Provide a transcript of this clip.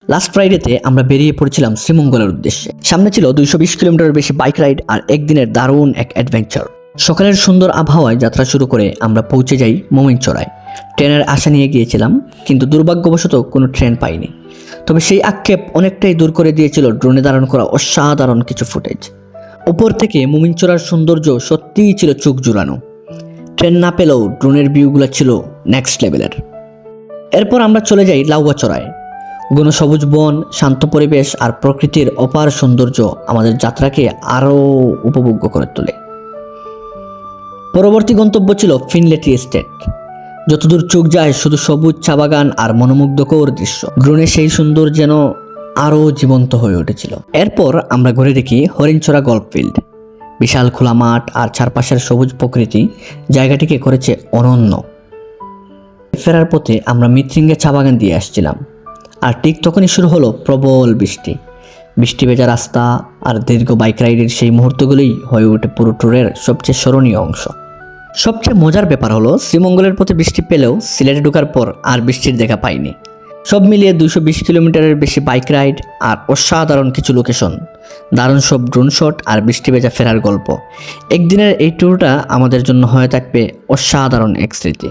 Last ফ্রাইডেতে আমরা বেরিয়ে পড়েছিলাম শ্রীমঙ্গলের উদ্দেশ্যে। সামনে ছিল 220 কিলোমিটারের বেশি বাইক রাইড আর একদিনের দারুণ এক অ্যাডভেঞ্চার। সকালের সুন্দর আবহাওয়ায় যাত্রা শুরু করে আমরা পৌঁছে যাই মোমিনচড়ায়। ট্রেনের আশা নিয়ে গিয়েছিলাম, কিন্তু দুর্ভাগ্যবশত কোনো ট্রেন পাইনি। তবে সেই আক্ষেপ অনেকটাই দূর করে দিয়েছিল ড্রোনে ধারণ করা অসাধারণ কিছু ফুটেজ। উপর থেকে মোমিনচড়ার সৌন্দর্য সত্যিই ছিল চোখ জুড়ানো। ট্রেন না পেলেও ড্রোনের ভিউগুলো ছিল নেক্সট লেভেলের। এরপর আমরা চলে যাই লাউয়াচড়ায়। ঘন সবুজ বন, শান্ত পরিবেশ আর প্রকৃতির অপার সৌন্দর্য আমাদের যাত্রাকে আরও উপভোগ্য করে তোলে। পরবর্তী গন্তব্য ছিল ফিনলে টি এস্টেট। যতদূর চোখ যায় শুধু সবুজ চা বাগান আর মনোমুগ্ধকর দৃশ্য। ড্রোনে সেই সুন্দর যেন আরও জীবন্ত হয়ে উঠেছিল। এরপর আমরা ঘুরে দেখি হরিণচড়া গল্ফ ফিল্ড। বিশাল খোলা মাঠ আর চারপাশের সবুজ প্রকৃতি জায়গাটিকে করেছে অনন্য। ফেরার পথে আমরা মৃত্যৃঙ্গে চা বাগান দিয়ে আসছিলাম, আর ঠিক তখনই শুরু হলো প্রবল বৃষ্টি। বৃষ্টি ভেজা রাস্তা আর দীর্ঘ বাইক রাইডের সেই মুহূর্তগুলোই হয়ে ওঠে পুরো ট্যুরের সবচেয়ে স্মরণীয় অংশ। সবচেয়ে মজার ব্যাপার হলো শ্রীমঙ্গলের পথে বৃষ্টি পেলেও সিলেটে ঢোকার পর আর বৃষ্টির দেখা পাইনি। সব মিলিয়ে 220 কিলোমিটারের বেশি বাইক রাইড আর অসাধারণ কিছু লোকেশন, দারুণ সব ড্রোন শট আর বৃষ্টি ভেজা ফেরার গল্প। একদিনের এই ট্যুরটা আমাদের জন্য হয়ে থাকবে অসাধারণ এক স্মৃতি।